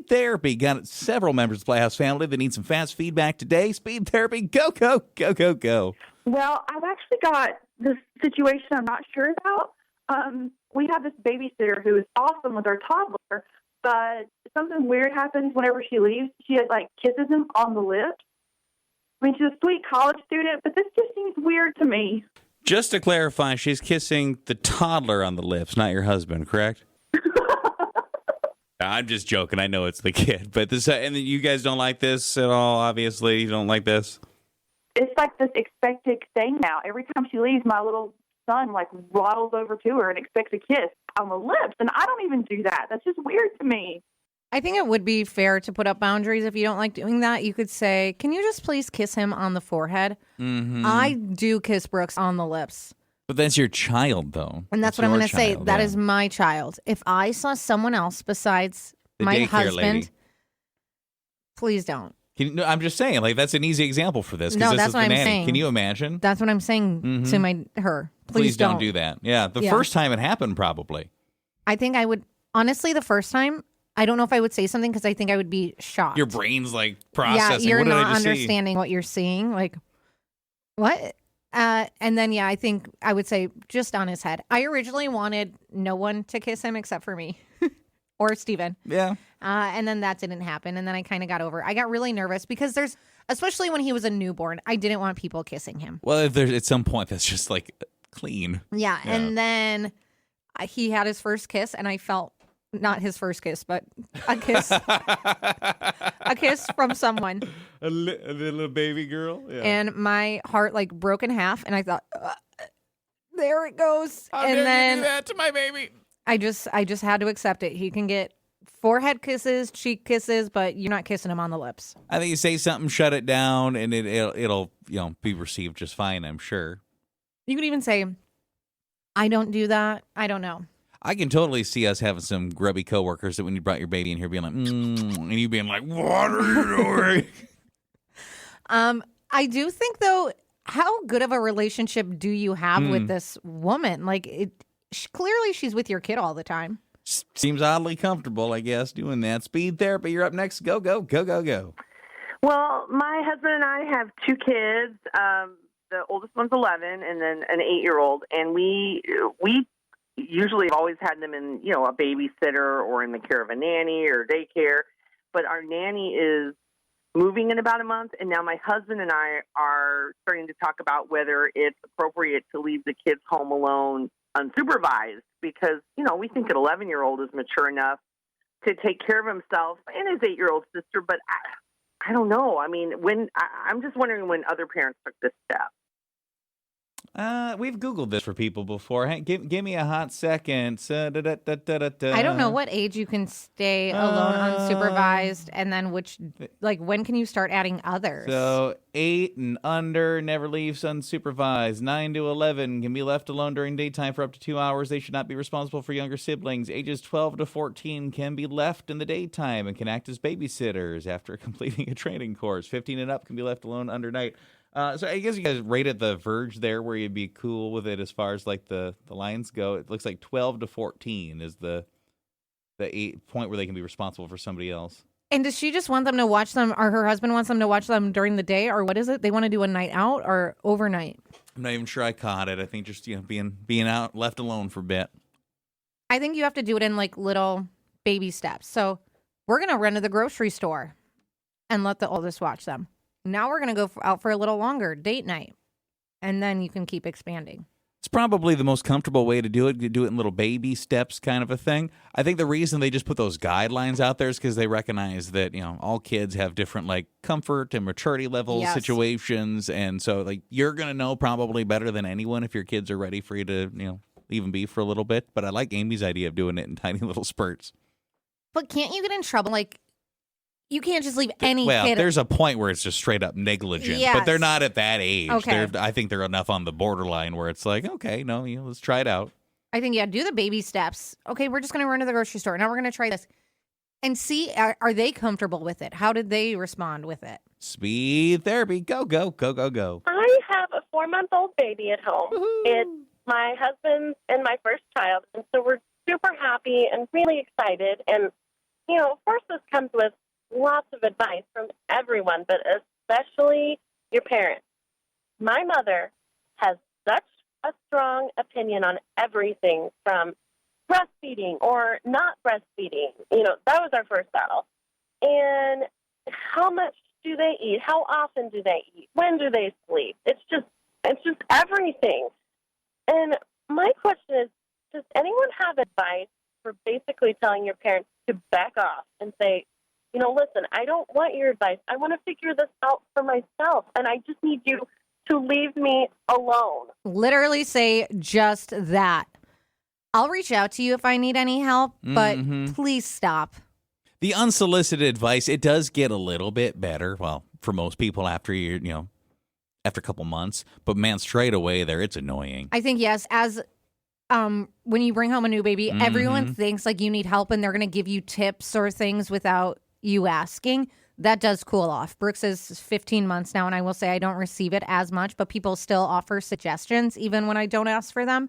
Speed Therapy. Got several members of the Playhouse family that need some fast feedback today. Speed Therapy, go, go, go, go, go. Well, I've actually got this situation I'm not sure about. We have this babysitter who is awesome with our toddler, but something weird happens whenever she leaves. She, kisses him on the lips. I mean, she's a sweet college student, but this just seems weird to me. Just to clarify, she's kissing the toddler on the lips, not your husband, correct? I'm just joking. I know it's the kid. But this, and you guys don't like this at all, obviously? You don't like this? It's like this expected thing now. Every time she leaves, my little son, waddles over to her and expects a kiss on the lips. And I don't even do that. That's just weird to me. I think it would be fair to put up boundaries if you don't like doing that. You could say, can you just please kiss him on the forehead? Mm-hmm. I do kiss Brooks on the lips. But that's your child, though. And that's what I'm going to say. That is my child. If I saw someone else besides my husband, lady. Please don't. I'm just saying, that's an easy example for this. No, this that's is what I'm nanny. saying. Can you imagine? That's what I'm saying to her. Please don't do that. Yeah, the first time it happened, probably. I think I would, honestly, the first time, I don't know if I would say something because I think I would be shocked. Your brain's processing. Yeah, you're what did not I just understanding what you're seeing. What? And then, I think I would say just on his head. I originally wanted no one to kiss him except for me or Steven. Yeah. And then that didn't happen. And then I kind of got over it. I got really nervous because especially when he was a newborn, I didn't want people kissing him. Well, if there's at some point that's just clean. Yeah. And then he had his first kiss and I felt not his first kiss, but a kiss. A kiss from someone. A little baby girl. Yeah. And my heart broke in half, and I thought, there it goes. How and dare then you do that to my baby? I just had to accept it. He can get forehead kisses, cheek kisses, but you're not kissing him on the lips. I think you say something, shut it down, and it'll be received just fine, I'm sure. You could even say, I don't do that. I don't know. I can totally see us having some grubby coworkers that when you brought your baby in here being like, and you being like, what are you doing? I do think, though, how good of a relationship do you have with this woman? Clearly she's with your kid all the time. Seems oddly comfortable, I guess, doing that. Speed Therapy, you're up next. Go, go, go, go, go. Well, my husband and I have two kids. The oldest one's 11 and then an 8-year-old. And we usually have always had them in, a babysitter or in the care of a nanny or daycare. But our nanny is moving in about a month, and now my husband and I are starting to talk about whether it's appropriate to leave the kids home alone unsupervised because, we think an 11-year-old is mature enough to take care of himself and his 8-year-old sister. But I don't know. I mean, I'm just wondering when other parents took this step. We've Googled this for people before. Hey, give me a hot second. I don't know what age you can stay alone unsupervised, and then when can you start adding others? So 8 and under never leaves unsupervised. 9 to 11 can be left alone during daytime for up to 2 hours. They should not be responsible for younger siblings. Ages 12 to 14 can be left in the daytime and can act as babysitters after completing a training course. 15 and up can be left alone under night. So I guess you guys rated the verge there where you'd be cool with it as far as the lines go. It looks like 12 to 14 is the point where they can be responsible for somebody else. And does she just want them to watch them, or her husband wants them to watch them during the day, or what is it? They want to do a night out or overnight? I'm not even sure I caught it. I think just being out, left alone for a bit. I think you have to do it in little baby steps. So we're going to run to the grocery store and let the oldest watch them. Now we're going to go out for a little longer, date night. And then you can keep expanding. It's probably the most comfortable way to do it. You do it in little baby steps kind of a thing. I think the reason they just put those guidelines out there is because they recognize that, all kids have different comfort and maturity level situations. And so you're going to know probably better than anyone if your kids are ready for you to, leave and be for a little bit. But I like Amy's idea of doing it in tiny little spurts. But can't you get in trouble? You can't just leave any kid. Well, there's a point where it's just straight up negligent, but they're not at that age. Okay. I think they're enough on the borderline where it's okay, no, let's try it out. I think, do the baby steps. Okay, we're just going to run to the grocery store. Now we're going to try this and see, are they comfortable with it? How did they respond with it? Speed Therapy. Go, go, go, go, go. I have a 4-month-old baby at home. Woo-hoo. It's my husband and my first child, and so we're super happy and really excited. And, of course this comes with lots of advice from everyone, but especially your parents. My mother has such a strong opinion on everything from breastfeeding or not breastfeeding. That was our first battle. And how much do they eat? How often do they eat? When do they sleep? It's just everything. And my question is, does anyone have advice for basically telling your parents to back off and say, listen, I don't want your advice. I want to figure this out for myself, and I just need you to leave me alone. Literally say just that. I'll reach out to you if I need any help, but please stop. The unsolicited advice, it does get a little bit better. Well, for most people after after a couple months, but man, straight away there, it's annoying. I think, yes, as when you bring home a new baby, everyone thinks like you need help and they're going to give you tips or things without you asking. That does cool off. Brooks is 15 months now, and I will say I don't receive it as much, but people still offer suggestions even when I don't ask for them.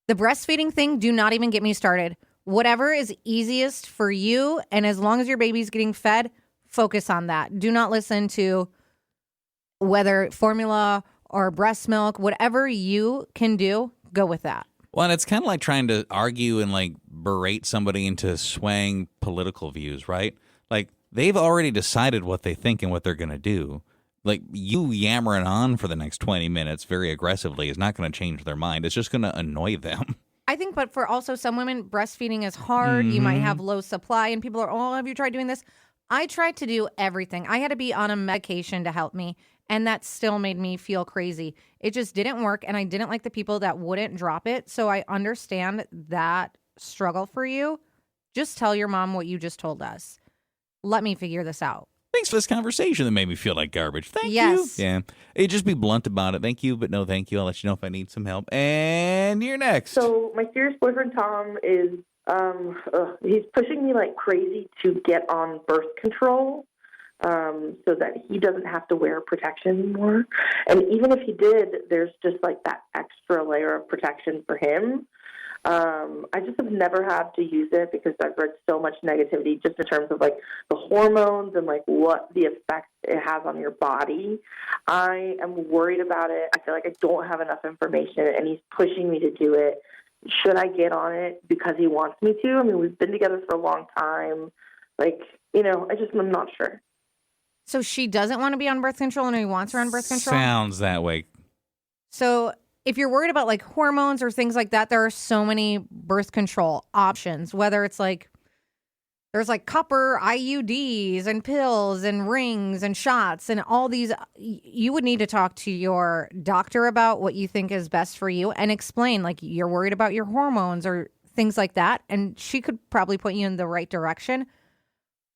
The breastfeeding thing, do not even get me started. Whatever is easiest for you, and as long as your baby's getting fed, focus on that. Do not listen to whether formula or breast milk, whatever you can do, go with that. Well, and it's kind of like trying to argue and like berate somebody into swaying political views, right? Like they've already decided what they think and what they're going to do. Like you yammering on for the next 20 minutes very aggressively is not going to change their mind. It's just going to annoy them. I think, but for also some women, breastfeeding is hard. You might have low supply and people are, oh, have you tried doing this? I tried to do everything. I had to be on a medication to help me. And that still made me feel crazy. It just didn't work. And I didn't like the people that wouldn't drop it. So I understand that struggle for you. Just tell your mom what you just told us. Let me figure this out. Thanks for this conversation that made me feel like garbage. Thank Yes. you. Yeah. Hey, just be blunt about it. Thank you, but no thank you. I'll let you know if I need some help. And you're next. So my serious boyfriend Tom is he's pushing me like crazy to get on birth control so that he doesn't have to wear protection anymore. And even if he did, there's just like that extra layer of protection for him. I just have never had to use it because I've read so much negativity just in terms of like the hormones and like what the effect it has on your body. I am worried about it. I feel like I don't have enough information and he's pushing me to do it. Should I get on it because he wants me to? I mean, we've been together for a long time. Like, I'm not sure. So she doesn't want to be on birth control and he wants her on birth control? Sounds that way. So if you're worried about like hormones or things like that, there are so many birth control options, whether it's like there's like copper IUDs and pills and rings and shots and all these. You would need to talk to your doctor about what you think is best for you and explain like you're worried about your hormones or things like that. And she could probably put you in the right direction.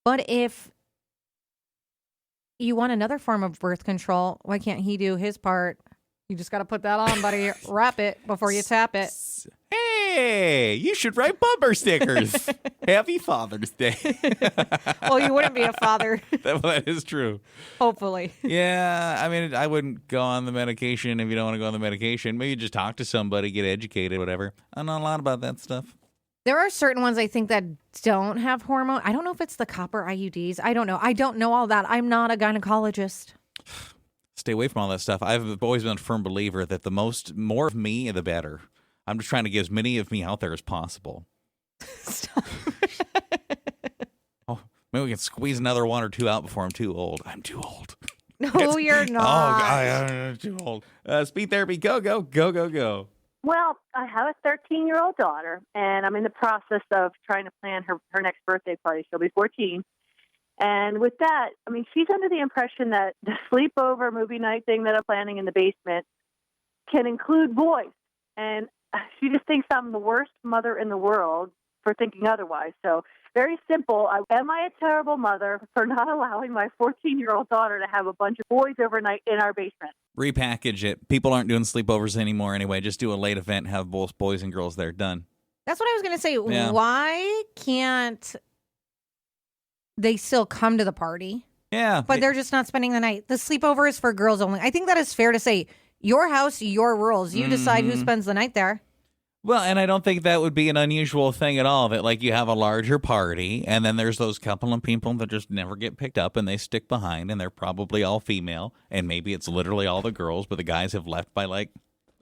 But if you want another form of birth control, why can't he do his part? You just got to put that on, buddy. Wrap it before you tap it. Hey, you should write bumper stickers. Happy Father's Day. Well, you wouldn't be a father. That is true. Hopefully. Yeah, I mean, I wouldn't go on the medication if you don't want to go on the medication. Maybe just talk to somebody, get educated, whatever. I know a lot about that stuff. There are certain ones I think that don't have hormone. I don't know if it's the copper IUDs. I don't know. I don't know all that. I'm not a gynecologist. Stay away from all that stuff. I've always been a firm believer that more of me, the better. I'm just trying to get as many of me out there as possible. Stop. Oh, maybe we can squeeze another one or two out before I'm too old. I'm too old. No, you're not. Oh, God, I'm too old. Speed therapy, go, go, go, go, go. Well, I have a 13-year-old daughter, and I'm in the process of trying to plan her next birthday party. She'll be 14. And with that, I mean, she's under the impression that the sleepover movie night thing that I'm planning in the basement can include boys. And she just thinks I'm the worst mother in the world for thinking otherwise. So very simple. Am I a terrible mother for not allowing my 14-year-old daughter to have a bunch of boys overnight in our basement? Repackage it. People aren't doing sleepovers anymore anyway. Just do a late event, have both boys and girls there. Done. That's what I was going to say. Yeah. Why can't they still come to the party? Yeah. But they're just not spending the night. The sleepover is for girls only. I think that is fair to say. Your house, your rules. You decide who spends the night there. Well, and I don't think that would be an unusual thing at all, that like you have a larger party and then there's those couple of people that just never get picked up and they stick behind and they're probably all female and maybe it's literally all the girls, but the guys have left by like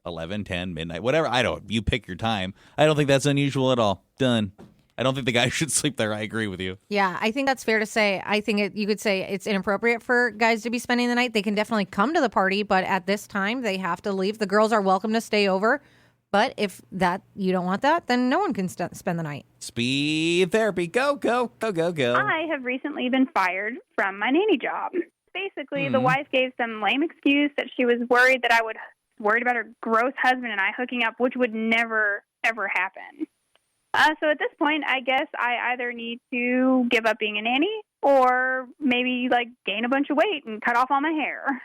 11, 10, midnight, whatever. You pick your time. I don't think that's unusual at all. Done. I don't think the guys should sleep there. I agree with you. Yeah, I think that's fair to say. I think you could say it's inappropriate for guys to be spending the night. They can definitely come to the party, but at this time they have to leave. The girls are welcome to stay over. But if you don't want that, then no one can spend the night. Speed therapy. Go, go, go, go, go. I have recently been fired from my nanny job. Basically, the wife gave some lame excuse that she was worried that I would worried about her gross husband and I hooking up, which would never, ever happen. So at this point, I guess I either need to give up being a nanny or maybe like gain a bunch of weight and cut off all my hair.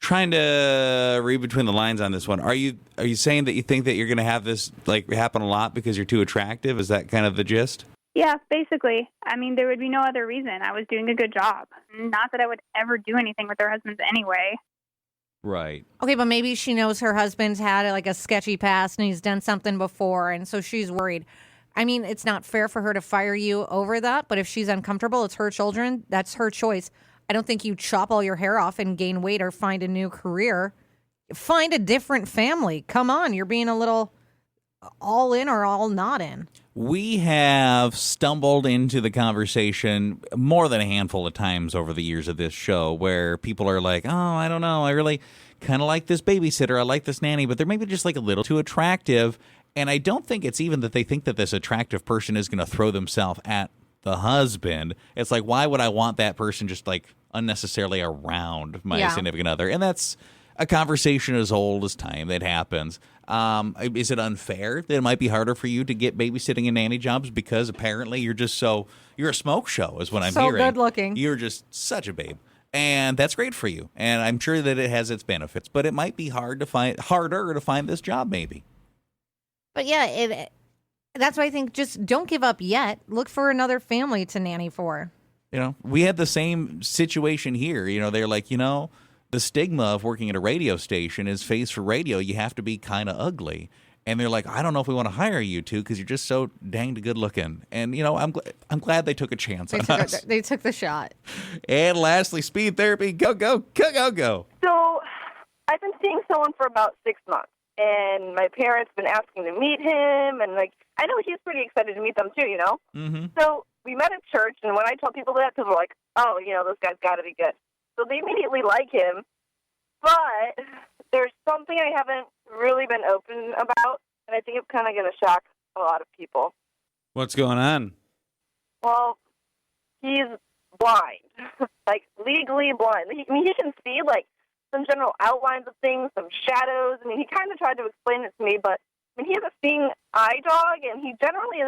Trying to read between the lines on this one. Are you saying that you think that you're going to have this like happen a lot because you're too attractive? Is that kind of the gist? Yeah, basically. I mean, there would be no other reason. I was doing a good job. Not that I would ever do anything with their husbands anyway. Right. Okay, but maybe she knows her husband's had like a sketchy past and he's done something before, and so she's worried. I mean, it's not fair for her to fire you over that, but if she's uncomfortable, it's her children. That's her choice. I don't think you chop all your hair off and gain weight or find a new career. Find a different family. Come on, you're being a little all in or all not in. We have stumbled into the conversation more than a handful of times over the years of this show where people are like, oh, I don't know. I really kind of like this babysitter. I like this nanny, but they're maybe just like a little too attractive. And I don't think it's even that they think that this attractive person is going to throw themselves at the husband. It's like, why would I want that person just like unnecessarily around my significant other? And that's a conversation as old as time that happens. Is it unfair that it might be harder for you to get babysitting and nanny jobs because apparently you're a smoke show is what I'm hearing. So good looking. You're just such a babe. And that's great for you. And I'm sure that it has its benefits, but it might be harder to find this job maybe. But yeah, that's why I think just don't give up yet. Look for another family to nanny for. You know, we had the same situation here. You know, they're like, the stigma of working at a radio station is face for radio. You have to be kind of ugly. And they're like, I don't know if we want to hire you two because you're just so danged good looking. And, I'm glad they took a chance on us. They took the shot. And lastly, speed therapy. Go, go, go, go, go. So I've been seeing someone for about 6 months, and my parents have been asking to meet him, and I know he's pretty excited to meet them too, Mm-hmm. So we met at church, and when I tell people that, people are like, oh, this guy's got to be good. So they immediately like him, but there's something I haven't really been open about, and I think it's kind of going to shock a lot of people. What's going on? Well, he's blind, legally blind. He can see, some general outlines of things, some shadows. I mean, he kind of tried to explain it to me, but he has a seeing eye dog, and he generally,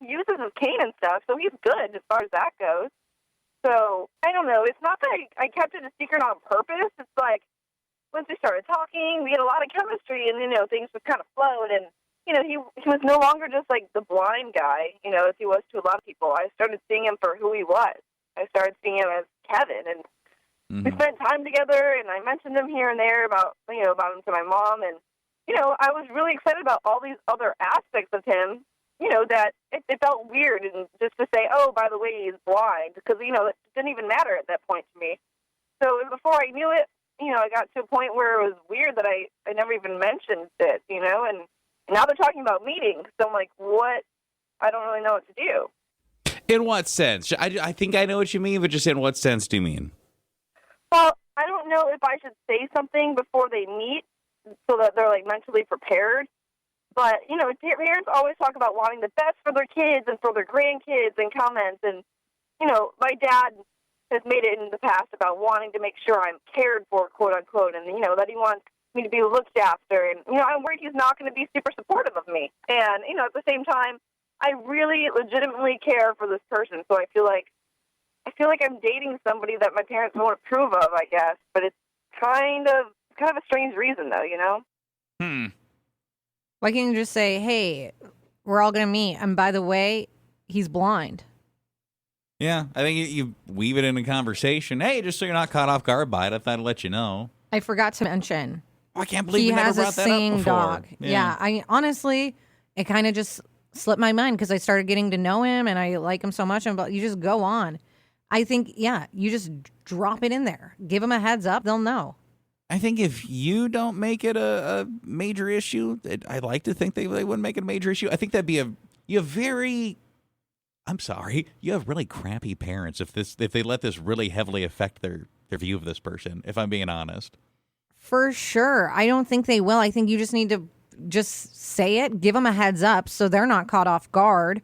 uses his cane and stuff, so he's good as far as that goes. So, I don't know. It's not that I kept it a secret on purpose. It's once we started talking, we had a lot of chemistry, and, things just kind of flowed, and, he was no longer just, the blind guy, as he was to a lot of people. I started seeing him for who he was. I started seeing him as Kevin, and we spent time together, and I mentioned him here and there about him to my mom, and, I was really excited about all these other aspects of him, that it felt weird and just to say, oh, by the way, he's blind, because, it didn't even matter at that point to me. So before I knew it, I got to a point where it was weird that I never even mentioned it, and now they're talking about meetings, so I'm like, what? I don't really know what to do. In what sense? I think I know what you mean, but just in what sense do you mean? Well, I don't know if I should say something before they meet so that they're, mentally prepared. But, parents always talk about wanting the best for their kids and for their grandkids and comments. And, my dad has made it in the past about wanting to make sure I'm cared for, quote unquote, and, that he wants me to be looked after. And, I'm worried he's not going to be super supportive of me. And, at the same time, I really legitimately care for this person. So I feel like I'm dating somebody that my parents won't approve of, I guess. But it's kind of a strange reason, though, Why can't you just say, hey, we're all going to meet, and by the way, he's blind? Yeah, I think you weave it in a conversation. Hey, just so you're not caught off guard by it, I thought I'd let you know. I forgot to mention. Oh, I can't believe he you never has a brought that up seeing before. dog. Yeah, honestly, it kind of just slipped my mind because I started getting to know him and I like him so much. And but you just go on. I think, yeah, you just drop it in there. Give them a heads up. They'll know. I think if you don't make it a major issue, I like to think they wouldn't make it a major issue. I think that'd be you have really crappy parents if they let this really heavily affect their view of this person, if I'm being honest. For sure. I don't think they will. I think you just need to just say it, give them a heads up so they're not caught off guard.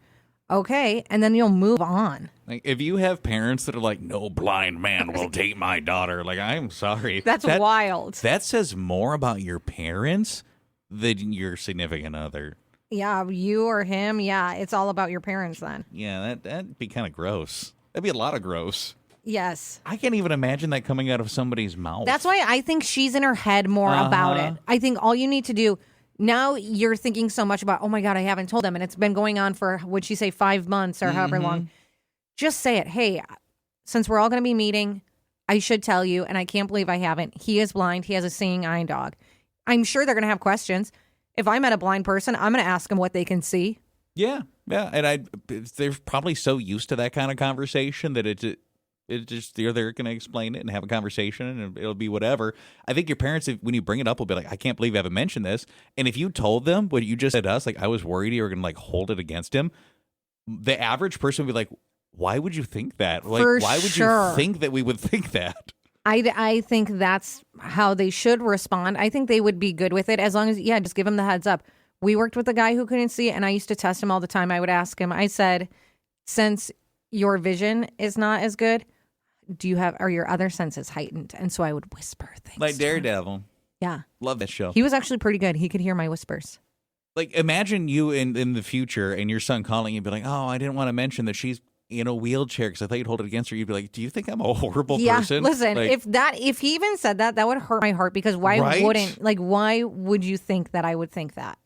Okay, and then you'll move on. Like, if you have parents that are like, no blind man will date my daughter, like, I'm sorry. That's wild. That says more about your parents than your significant other. Yeah, you or him. Yeah, it's all about your parents then. Yeah, that'd be kind of gross. That'd be a lot of gross. Yes. I can't even imagine that coming out of somebody's mouth. That's why I think she's in her head more about it. I think all you need to do, now you're thinking so much about, oh my God, I haven't told them. And it's been going on for, would she say 5 months or however long. Just say it. Hey, since we're all going to be meeting, I should tell you, and I can't believe I haven't. He is blind. He has a seeing eye dog. I'm sure they're going to have questions. If I met a blind person, I'm going to ask them what they can see. Yeah. And they're probably so used to that kind of conversation that it just they're going to explain it and have a conversation and it'll be whatever. I think your parents, when you bring it up, will be like, I can't believe you haven't mentioned this. And if you told them what you just said to us, like, I was worried you were going to like hold it against him, the average person would be like, why would you think that? Like, why would you think that we would think that? I think that's how they should respond. I think they would be good with it as long as, just give them the heads up. We worked with a guy who couldn't see, and I used to test him all the time. I would ask him, I said, since your vision is not as good, are your other senses heightened? And so I would whisper things. Like Daredevil. Yeah. Love that show. He was actually pretty good. He could hear my whispers. Like, imagine you in the future and your son calling you and be like, oh, I didn't want to mention that she's in a wheelchair because I thought you'd hold it against her. You'd be like, do you think I'm a horrible person? Listen, like, if he even said that, that would hurt my heart because why would you think that I would think that?